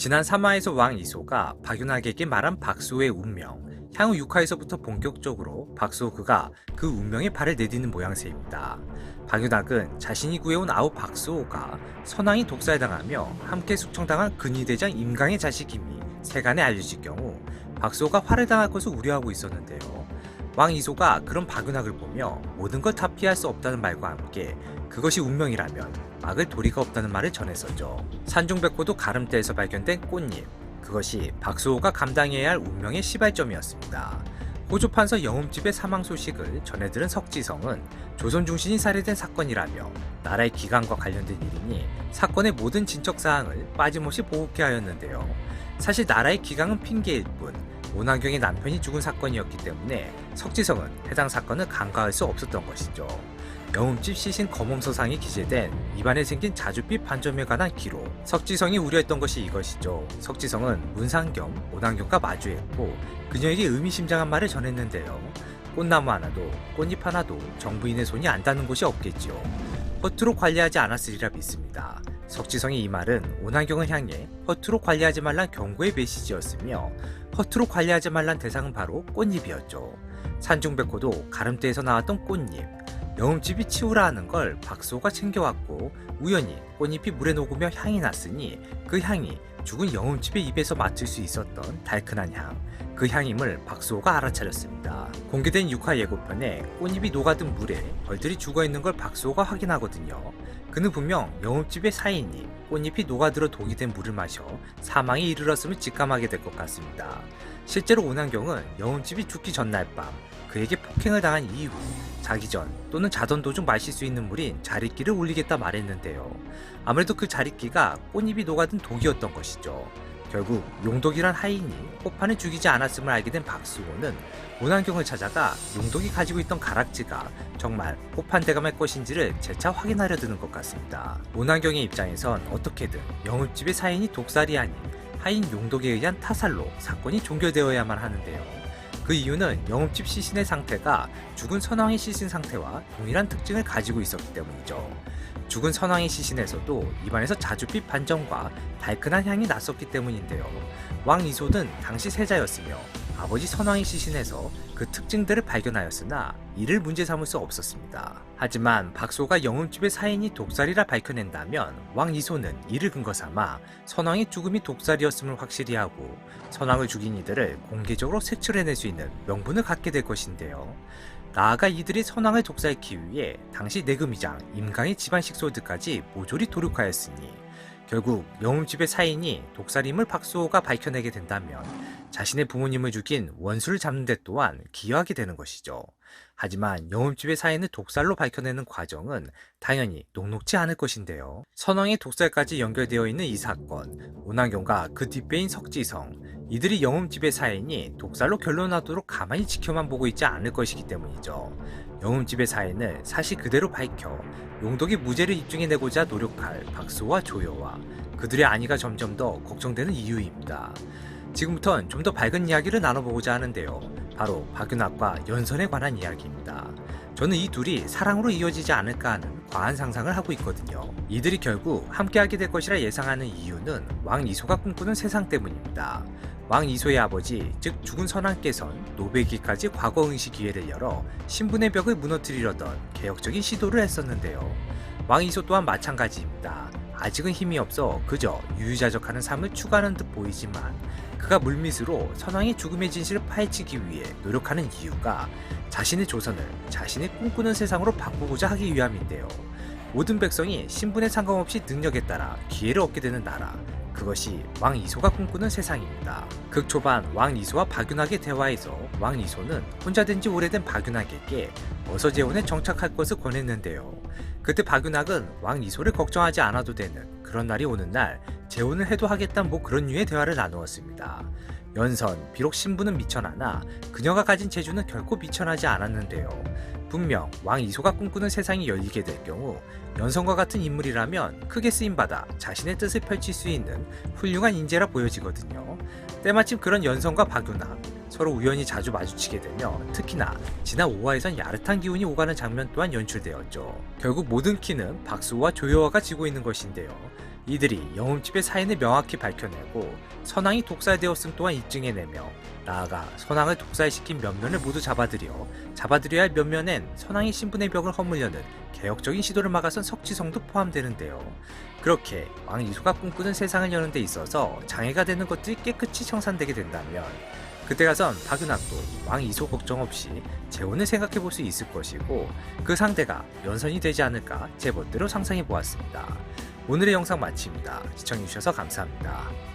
지난 3화에서 왕 이소가 박윤학에게 말한 박수호의 운명, 향후 6화에서부터 본격적으로 박수호가 그 운명의 발을 내딛는 모양새입니다. 박윤학은 자신이 구해온 아우 박수호가 선왕이 독살당하며 함께 숙청당한 근위대장 임강의 자식임이 세간에 알려질 경우 박수호가 화를 당할 것을 우려하고 있었는데요. 왕 이소가 그런 박윤학을 보며 모든 걸 다 피할 수 없다는 말과 함께 그것이 운명이라면 막을 도리가 없다는 말을 전했었죠. 산중백호도 가름대에서 발견된 꽃잎, 그것이 박수호가 감당해야 할 운명의 시발점이었습니다. 호조판서 영음집의 사망 소식을 전해들은 석지성은 조선 중신이 살해된 사건이라며 나라의 기강과 관련된 일이니 사건의 모든 진척사항을 빠짐없이 보고케 하였는데요. 사실 나라의 기강은 핑계일 뿐 오난경의 남편이 죽은 사건이었기 때문에 석지성은 해당 사건을 간과할 수 없었던 것이죠. 영음집 시신 검험서상에 기재된 입안에 생긴 자줏빛 반점에 관한 기록, 석지성이 우려했던 것이 이것이죠. 석지성은 문상겸, 오난경과 마주했고 그녀에게 의미심장한 말을 전했는데요. 꽃나무 하나도 꽃잎 하나도 정부인의 손이 안 닿는 곳이 없겠지요. 허투루 관리하지 않았으리라 믿습니다. 석지성의 이 말은 오난경을 향해 허투루 관리하지 말란 경고의 메시지였으며 허투루 관리하지 말란 대상은 바로 꽃잎이었죠. 산중백호도 가름대에서 나왔던 꽃잎, 영음집이 치우라 하는 걸 박수호가 챙겨왔고 우연히 꽃잎이 물에 녹으며 향이 났으니 그 향이 죽은 영음집의 입에서 맡을 수 있었던 달큰한 향, 그 향임을 박수호가 알아차렸습니다. 공개된 6화 예고편에 꽃잎이 녹아든 물에 벌들이 죽어있는 걸 박수호가 확인하거든요. 그는 분명 영음집의 사인이 꽃잎이 녹아들어 독이 된 물을 마셔 사망에 이르렀음을 직감하게 될 것 같습니다. 실제로 오난경은 영음집이 죽기 전날 밤 그에게 폭행을 당한 이후 자기 전 또는 자던 도중 마실 수 있는 물인 자릿기를 올리겠다 말했는데요. 아무래도 그 자릿기가 꽃잎이 녹아든 독이었던 것이죠. 결국 용독이란 하인이 호판을 죽이지 않았음을 알게 된 박수호는 오난경을 찾아가 용독이 가지고 있던 가락지가 정말 호판 대감의 것인지를 재차 확인하려 드는 것 같습니다. 오난경의 입장에선 어떻게든 영읍집의 사인이 독살이 아닌 하인 용독에 의한 타살로 사건이 종결되어야만 하는데요. 그 이유는 영읍집 시신의 상태가 죽은 선왕의 시신 상태와 동일한 특징을 가지고 있었기 때문이죠. 죽은 선왕의 시신에서도 입안에서 자줏빛 반점과 달큰한 향이 났었기 때문인데요. 왕 이소는 당시 세자였으며 아버지 선왕의 시신에서 그 특징들을 발견하였으나 이를 문제 삼을 수 없었습니다. 하지만 박수호가 영음집의 사인이 독살이라 밝혀낸다면 왕 이소는 이를 근거 삼아 선왕의 죽음이 독살이었음을 확실히 하고 선왕을 죽인 이들을 공개적으로 색출해낼 수 있는 명분을 갖게 될 것인데요. 나아가 이들이 선왕을 독살하기 위해 당시 내금위장 임강의 집안 식솔들까지 모조리 도륙하였으니 결국 영음집의 사인이 독살임을 박수호가 밝혀내게 된다면 자신의 부모님을 죽인 원수를 잡는 데 또한 기여하게 되는 것이죠. 하지만 영음집의 사인을 독살로 밝혀내는 과정은 당연히 녹록지 않을 것인데요. 선왕의 독살까지 연결되어 있는 이 사건, 오난경과 그 뒷배인 석지성, 이들이 영음집의 사인이 독살로 결론나도록 가만히 지켜만 보고 있지 않을 것이기 때문이죠. 영음집의 사인을 사실 그대로 밝혀 용독이 무죄를 입증해내고자 노력할 박수호와 조여와 그들의 안위가 점점 더 걱정되는 이유입니다. 지금부턴 좀 더 밝은 이야기를 나눠보고자 하는데요. 바로 박윤학과 연선에 관한 이야기입니다. 저는 이 둘이 사랑으로 이어지지 않을까 하는 과한 상상을 하고 있거든요. 이들이 결국 함께하게 될 것이라 예상하는 이유는 왕 이소가 꿈꾸는 세상 때문입니다. 왕 이소의 아버지, 즉 죽은 선왕께선 노베기까지 과거응시 기회를 열어 신분의 벽을 무너뜨리려던 개혁적인 시도를 했었는데요. 왕 이소 또한 마찬가지입니다. 아직은 힘이 없어 그저 유유자적하는 삶을 추구하는 듯 보이지만 그가 물밑으로 선왕의 죽음의 진실을 파헤치기 위해 노력하는 이유가 자신의 조선을 자신의 꿈꾸는 세상으로 바꾸고자 하기 위함인데요. 모든 백성이 신분에 상관없이 능력에 따라 기회를 얻게 되는 나라, 그것이 왕 이소가 꿈꾸는 세상입니다. 극초반 왕 이소와 박윤학의 대화에서 왕 이소는 혼자 된 지 오래된 박윤학에게 어서 재혼에 정착할 것을 권했는데요. 그때 박윤학은 왕 이소를 걱정하지 않아도 되는 그런 날이 오는 날 재혼을 해도 하겠다는 그런 류의 대화를 나누었습니다. 연선, 비록 신분은 미천하나 그녀가 가진 재주는 결코 미천하지 않았는데요. 분명 왕 이소가 꿈꾸는 세상이 열리게 될 경우 연선과 같은 인물이라면 크게 쓰임받아 자신의 뜻을 펼칠 수 있는 훌륭한 인재라 보여지거든요. 때마침 그런 연선과 박윤학, 서로 우연히 자주 마주치게 되며 특히나 지난 5화에선 야릇한 기운이 오가는 장면 또한 연출되었죠. 결국 모든 키는 박수호와 조여와가 지고 있는 것인데요. 이들이 영웅집의 사인을 명확히 밝혀내고 선왕이 독살되었음 또한 입증해내며 나아가 선왕을 독살시킨 면면을 모두 잡아들여야 할 면면엔 선왕의 신분의 벽을 허물려는 개혁적인 시도를 막아선 석지성도 포함되는데요. 그렇게 왕 이소가 꿈꾸는 세상을 여는 데 있어서 장애가 되는 것들이 깨끗이 청산되게 된다면 그때 가선 박윤학도 왕 이소 걱정 없이 재혼을 생각해볼 수 있을 것이고 그 상대가 연선이 되지 않을까 제 멋대로 상상해보았습니다. 오늘의 영상 마칩니다. 시청해주셔서 감사합니다.